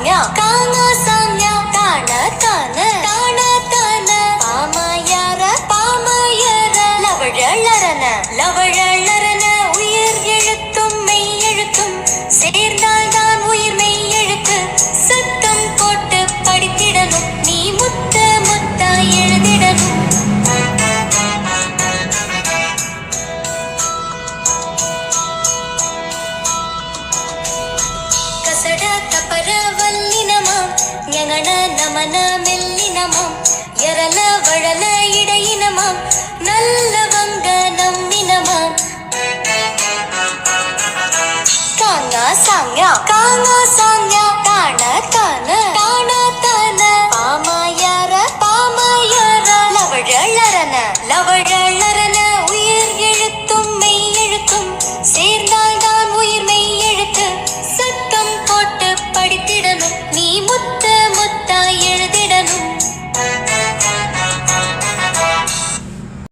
சாங்யா காங்கா சாங்யா தான தான தான தான பாமயர பாமயர லவழலரன லவழலரன உயிர் எழுத்தும் மெய் எழுத்தும் சேர்ந்தால் தான் உயிர் மெய் எழுத்து சத்தம் போட்டு படித்திடணும் நீ முத்த முத்தா எழுதிடணும் கசட கபர வல்லினமாம் ஞங்கன நமன மெல்லினமாம் எரல வழல இடையினமாம் நல்லவங்க நம்மினமாம் காங்கா சாங்யா